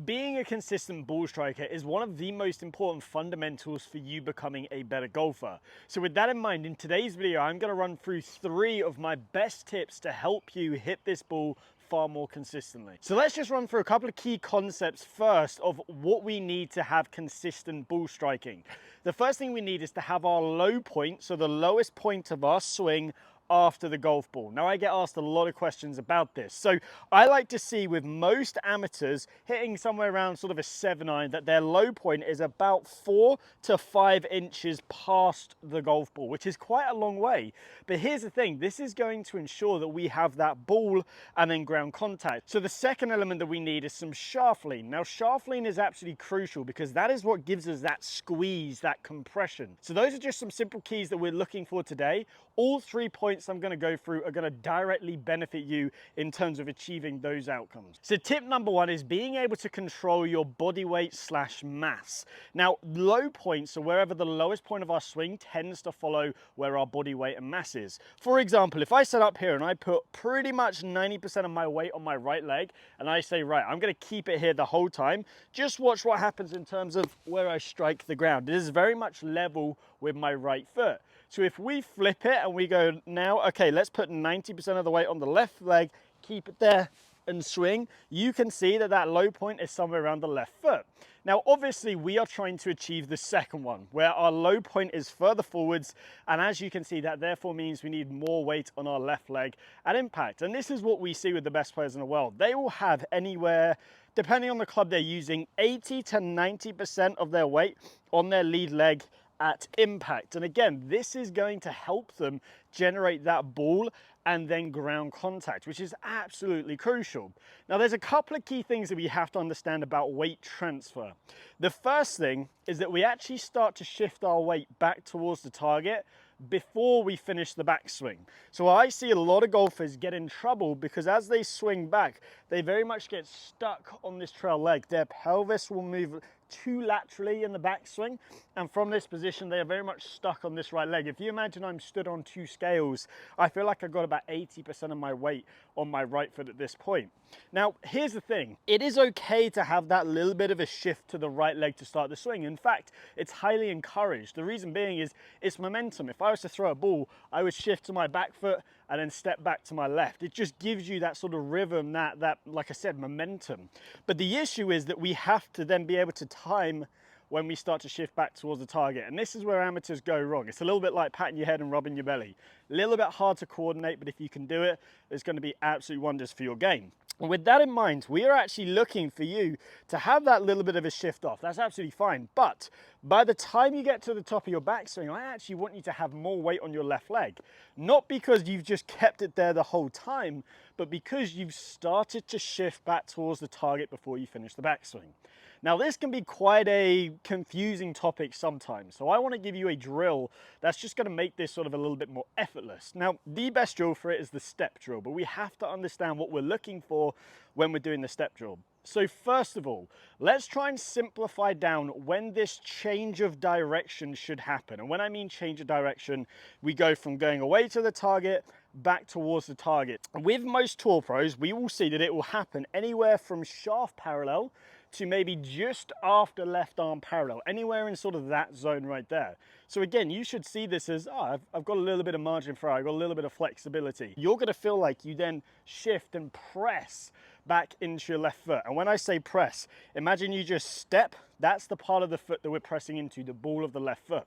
Being a consistent ball striker is one of the most important fundamentals for you becoming a better golfer. So with that in mind, in today's video, I'm going to run through 3 of my best tips to help you hit this ball far more consistently. So let's just run through a couple of key concepts first of what we need to have consistent ball striking. The first thing we need is to have our low point, so the lowest point of our swing after the golf ball. Now I get asked a lot of questions about this. So I like to see with most amateurs hitting somewhere around sort of a 7-iron that their low point is about 4 to 5 inches past the golf ball, which is quite a long way. But here's the thing, this is going to ensure that we have that ball and then ground contact. So the second element that we need is some shaft lean. Now shaft lean is absolutely crucial because that is what gives us that squeeze, that compression. So those are just some simple keys that we're looking for today. All 3 points I'm going to go through are going to directly benefit you in terms of achieving those outcomes. So tip number 1 is being able to control your body weight / mass. Now low points, so wherever the lowest point of our swing tends to follow where our body weight and mass is. For example, if I set up here and I put pretty much 90% of my weight on my right leg and I say, right, I'm going to keep it here the whole time, just watch what happens in terms of where I strike the ground. It is very much level with my right foot. So if we flip it and we go now, okay, let's put 90% of the weight on the left leg, keep it there and swing, you can see that that low point is somewhere around the left foot. Now, obviously we are trying to achieve the second one where our low point is further forwards. And as you can see, that therefore means we need more weight on our left leg at impact. And this is what we see with the best players in the world. They will have anywhere, depending on the club they're using, 80 to 90% of their weight on their lead leg at impact. And again, this is going to help them generate that ball and then ground contact, which is absolutely crucial. Now there's a couple of key things that we have to understand about weight transfer. The first thing is that we actually start to shift our weight back towards the target before we finish the backswing. So I see a lot of golfers get in trouble because as they swing back, they very much get stuck on this trail leg. Their pelvis will move too laterally in the backswing, and from this position they are very much stuck on this right leg. If you imagine I'm stood on 2 scales, I feel like I've got about 80% of my weight on my right foot at this point. Now here's the thing, it is okay to have that little bit of a shift to the right leg to start the swing. In fact, it's highly encouraged. The reason being is it's momentum. If I was to throw a ball, I would shift to my back foot and then step back to my left. It just gives you that sort of rhythm, that like I said, momentum. But the issue is that we have to then be able to time when we start to shift back towards the target. And this is where amateurs go wrong. It's a little bit like patting your head and rubbing your belly. A little bit hard to coordinate, but if you can do it, it's going to be absolute wonders for your game. And with that in mind, we are actually looking for you to have that little bit of a shift off. That's absolutely fine. But by the time you get to the top of your backswing, I actually want you to have more weight on your left leg. Not because you've just kept it there the whole time, but because you've started to shift back towards the target before you finish the backswing. Now this can be quite a confusing topic sometimes, so I want to give you a drill that's just going to make this sort of a little bit more effortless. Now the best drill for it is the step drill, but we have to understand what we're looking for when we're doing the step drill. So first of all, let's try and simplify down when this change of direction should happen. And when I mean change of direction, we go from going away to the target back towards the target. With most tour pros, we will see that it will happen anywhere from shaft parallel to maybe just after left arm parallel, anywhere in sort of that zone right there. So again, you should see this as, oh, I've got a little bit of margin for error, I've got a little bit of flexibility. You're gonna feel like you then shift and press back into your left foot. And when I say press, imagine you just step, that's the part of the foot that we're pressing into, the ball of the left foot.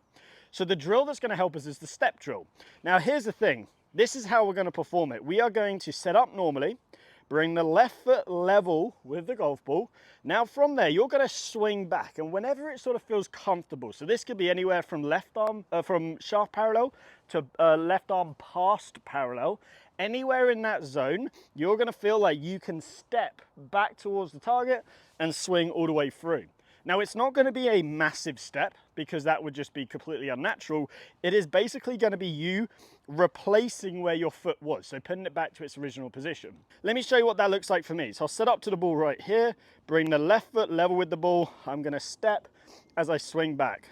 So the drill that's gonna help us is the step drill. Now here's the thing, this is how we're gonna perform it. We are going to set up normally, bring the left foot level with the golf ball. Now from there, you're gonna swing back, and whenever it sort of feels comfortable, so this could be anywhere from left arm, from shaft parallel to left arm past parallel, anywhere in that zone, you're gonna feel like you can step back towards the target and swing all the way through. Now it's not going to be a massive step because that would just be completely unnatural. It is basically going to be you replacing where your foot was, so putting it back to its original position. Let me show you what that looks like for me. So I'll set up to the ball right here, bring the left foot level with the ball. I'm going to step as I swing back.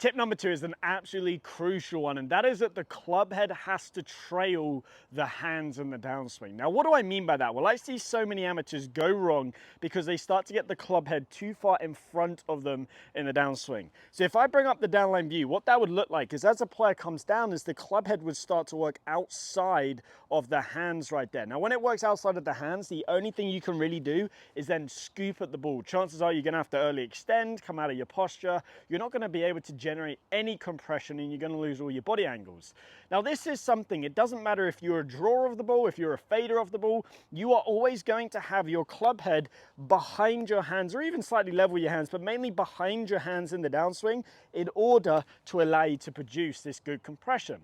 Tip number 2 is an absolutely crucial one, and that is that the club head has to trail the hands in the downswing. Now, what do I mean by that? Well, I see so many amateurs go wrong because they start to get the club head too far in front of them in the downswing. So if I bring up the downline view, what that would look like is as a player comes down, is the club head would start to work outside of the hands right there. Now, when it works outside of the hands, the only thing you can really do is then scoop at the ball. Chances are you're going to have to early extend, come out of your posture. You're not going to be able to generate any compression, and you're going to lose all your body angles. Now, this is something, it doesn't matter if you're a drawer of the ball, if you're a fader of the ball, you are always going to have your club head behind your hands, or even slightly level your hands, but mainly behind your hands in the downswing in order to allow you to produce this good compression.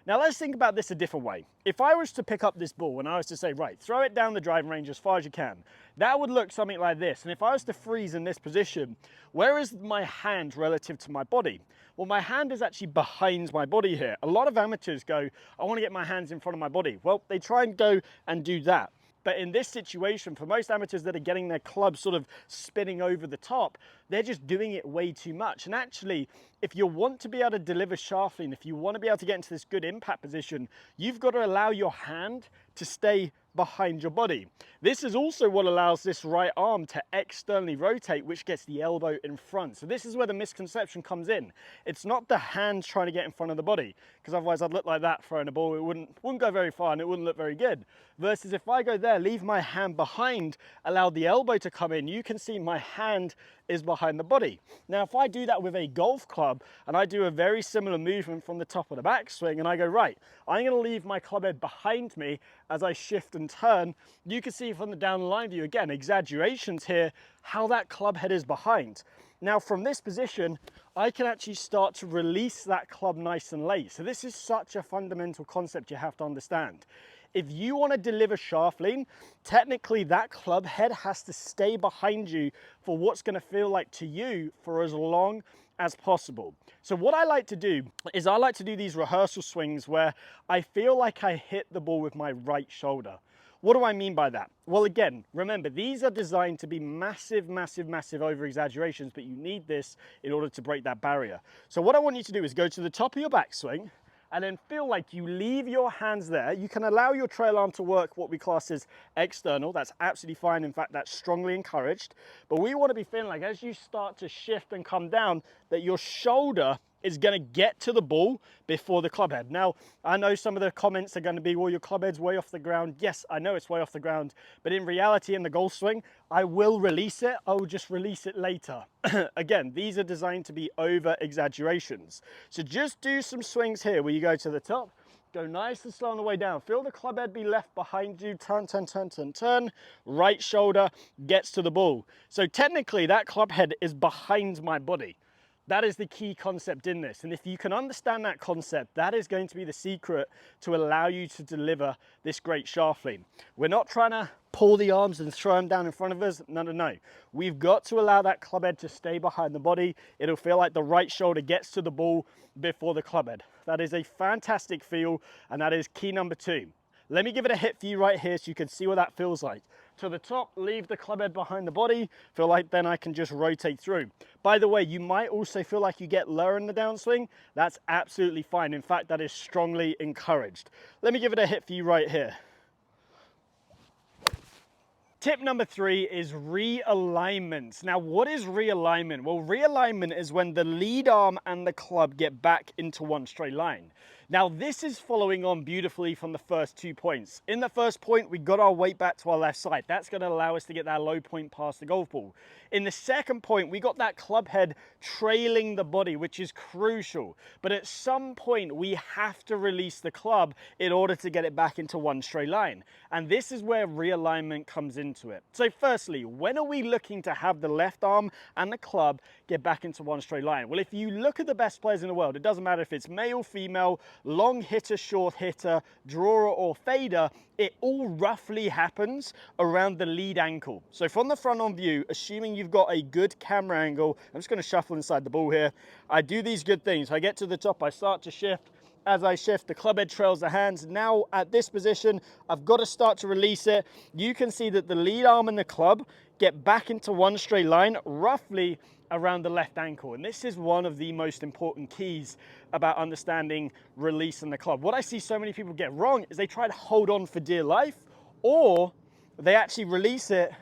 Now let's think about this a different way. If I was to pick up this ball and I was to say, right, throw it down the driving range as far as you can, that would look something like this. And if I was to freeze in this position, where is my hand relative to my body? Well, my hand is actually behind my body here. A lot of amateurs go, I want to get my hands in front of my body. Well, they try and go and do that. But in this situation, for most amateurs that are getting their club sort of spinning over the top, they're just doing it way too much. And actually, if you want to be able to deliver sharply, and if you want to be able to get into this good impact position, you've got to allow your hand to stay behind your body. This is also what allows this right arm to externally rotate, which gets the elbow in front. So this is where the misconception comes in. It's not the hands trying to get in front of the body, because otherwise I'd look like that throwing a ball. It wouldn't go very far and it wouldn't look very good. Versus if I go there, leave my hand behind, allow the elbow to come in, you can see my hand is behind the body. Now, if I do that with a golf club and I do a very similar movement from the top of the backswing and I go, right, I'm going to leave my club head behind me as I shift and turn, you can see from the down the line view, again, exaggerations here, how that club head is behind. Now, from this position, I can actually start to release that club nice and late. So this is such a fundamental concept you have to understand. If you want to deliver sharply, technically that club head has to stay behind you for what's going to feel like to you for as long as possible. So what I like to do is I like to do these rehearsal swings where I feel like I hit the ball with my right shoulder. What do I mean by that? Well, again, remember, these are designed to be massive, massive, massive over exaggerations, but you need this in order to break that barrier. So what I want you to do is go to the top of your backswing, and then feel like you leave your hands there. You can allow your trail arm to work what we class as external. That's absolutely fine. In fact, that's strongly encouraged. But we want to be feeling like as you start to shift and come down, that your shoulder is going to get to the ball before the club head. Now, I know some of the comments are going to be, well, your club head's way off the ground. Yes, I know it's way off the ground, but in reality, in the golf swing, I will release it. I will just release it later. Again, these are designed to be over exaggerations. So just do some swings here where you go to the top, go nice and slow on the way down. Feel the club head be left behind you. Turn, turn, turn, turn, turn. Right shoulder gets to the ball. So technically, that club head is behind my body. That is the key concept in this. And if you can understand that concept, that is going to be the secret to allow you to deliver this great sharply. We're not trying to pull the arms and throw them down in front of us. No, no, no. We've got to allow that club head to stay behind the body. It'll feel like the right shoulder gets to the ball before the club head. That is a fantastic feel, and that is key number 2. Let me give it a hit for you right here so you can see what that feels like. To the top, leave the club head behind the body. Feel like then I can just rotate through. By the way, you might also feel like you get lower in the downswing. That's absolutely fine. In fact, that is strongly encouraged. Let me give it a hit for you right here. Tip number 3 is realignment. Now, what is realignment? Well, realignment is when the lead arm and the club get back into one straight line. Now, this is following on beautifully from the first 2 points. In the first point, we got our weight back to our left side. That's going to allow us to get that low point past the golf ball. In the second point, we got that club head trailing the body, which is crucial. But at some point, we have to release the club in order to get it back into one straight line. And this is where realignment comes into it. So firstly, when are we looking to have the left arm and the club get back into one straight line? Well, if you look at the best players in the world, it doesn't matter if it's male, female, long hitter, short hitter, drawer or fader, it all roughly happens around the lead ankle. So from the front on view, assuming you've got a good camera angle, I'm just going to shuffle inside the ball here. I do these good things. I get to the top, I start to shift. As I shift, the club head trails the hands. Now at this position, I've got to start to release it. You can see that the lead arm and the club get back into one straight line roughly around the left ankle. And this is one of the most important keys about understanding release in the club. What I see so many people get wrong is they try to hold on for dear life, or they actually release it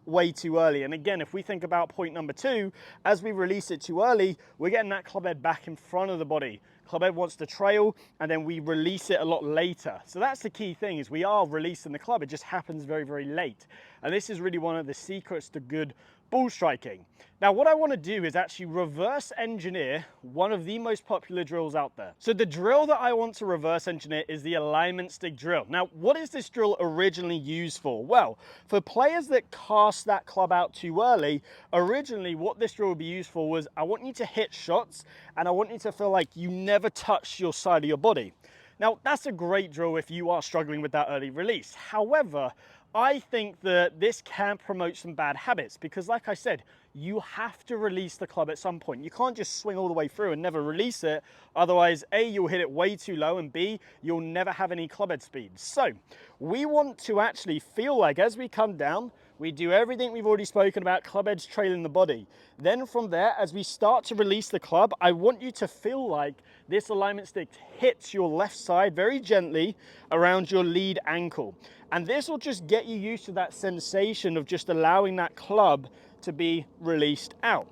way too early. And again, if we think about point number 2, as we release it too early, we're getting that club head back in front of the body. Club head wants to trail, and then we release it a lot later. So that's the key thing, is we are releasing the club. It just happens very, very late. And this is really one of the secrets to good ball striking. Now, what I want to do is actually reverse engineer one of the most popular drills out there. So the drill that I want to reverse engineer is the alignment stick drill. Now, what is this drill originally used for? Well, for players that cast that club out too early, originally what this drill would be used for was, I want you to hit shots and I want you to feel like you never touch your side of your body. Now, that's a great drill if you are struggling with that early release. However, I think that this can promote some bad habits because, like I said, you have to release the club at some point. You can't just swing all the way through and never release it. Otherwise, A, you'll hit it way too low, and B, you'll never have any club head speed. So we want to actually feel like as we come down, we do everything we've already spoken about, club heads trailing the body. Then from there, as we start to release the club, I want you to feel like this alignment stick hits your left side very gently around your lead ankle. And this will just get you used to that sensation of just allowing that club to be released out.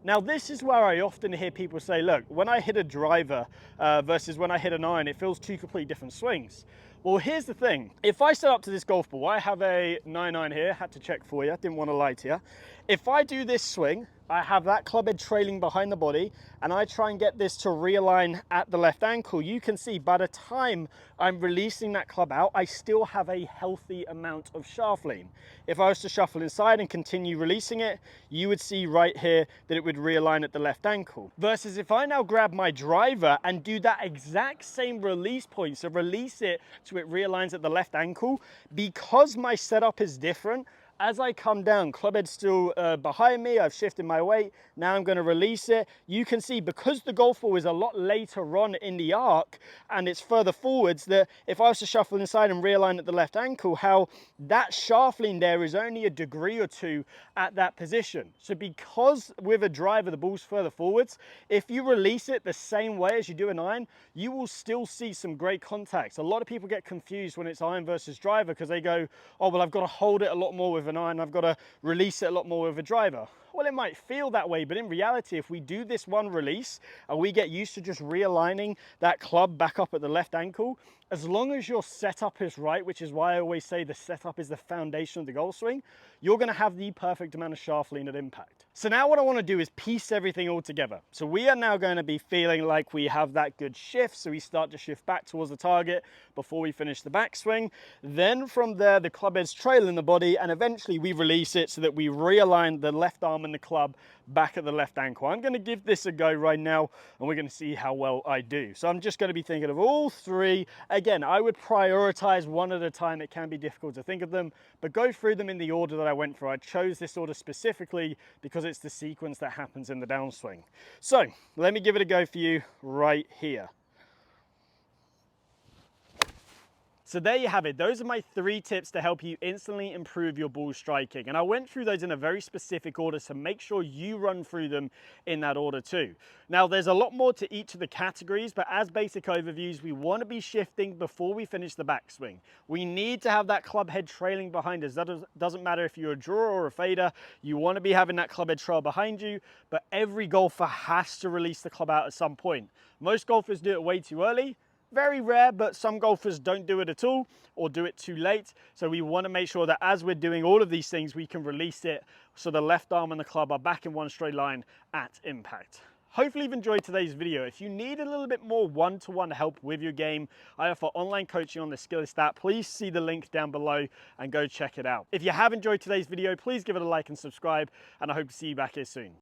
Now, this is where I often hear people say, look, when I hit a driver versus when I hit an iron, it feels two completely different swings. Well, here's the thing. If I set up to this golf ball, I have a 9-iron here, had to check for you, didn't want to lie to you. If I do this swing, I have that club head trailing behind the body, and I try and get this to realign at the left ankle, you can see by the time I'm releasing that club out, I still have a healthy amount of shaft lean. If I was to shuffle inside and continue releasing it, you would see right here that it would realign at the left ankle. Versus if I now grab my driver and do that exact same release point, so release it so it realigns at the left ankle, because my setup is different, as I come down, club head's still behind me, I've shifted my weight, now I'm gonna release it. You can see, because the golf ball is a lot later on in the arc and it's further forwards, that if I was to shuffle inside and realign at the left ankle, how that shaft lean there is only a degree or two at that position. So because with a driver, the ball's further forwards, if you release it the same way as you do an iron, you will still see some great contacts. A lot of people get confused when it's iron versus driver because they go, oh, well, I've got to hold it a lot more with an iron, I've got to release it a lot more with a driver. Well, it might feel that way, but in reality, if we do this one release and we get used to just realigning that club back up at the left ankle, as long as your setup is right, which is why I always say the setup is the foundation of the golf swing, you're going to have the perfect amount of shaft lean at impact. So now what I want to do is piece everything all together. So we are now going to be feeling like we have that good shift. So we start to shift back towards the target before we finish the backswing. Then from there, the club head's trailing the body, and eventually we release it so that we realign the left arm and the club back at the left ankle. I'm going to give this a go right now, and we're going to see how well I do. So I'm just going to be thinking of all three. Again, I would prioritize one at a time. It can be difficult to think of them, but go through them in the order that I went through. I chose this order specifically because it's the sequence that happens in the downswing. So let me give it a go for you right here. So there you have it. Those are my 3 tips to help you instantly improve your ball striking. And I went through those in a very specific order, so make sure you run through them in that order too. Now, there's a lot more to each of the categories, but as basic overviews, we want to be shifting before we finish the backswing. We need to have that club head trailing behind us. That doesn't matter if you're a drawer or a fader, you want to be having that club head trail behind you, but every golfer has to release the club out at some point. Most golfers do it way too early. Very rare, but some golfers don't do it at all or do it too late. So we want to make sure that as we're doing all of these things, we can release it so the left arm and the club are back in one straight line at impact. Hopefully you've enjoyed today's video. If you need a little bit more one-to-one help with your game, I offer online coaching on the Skillist app. Please see the link down below and go check it out. If you have enjoyed today's video, please give it a like and subscribe, and I hope to see you back here soon.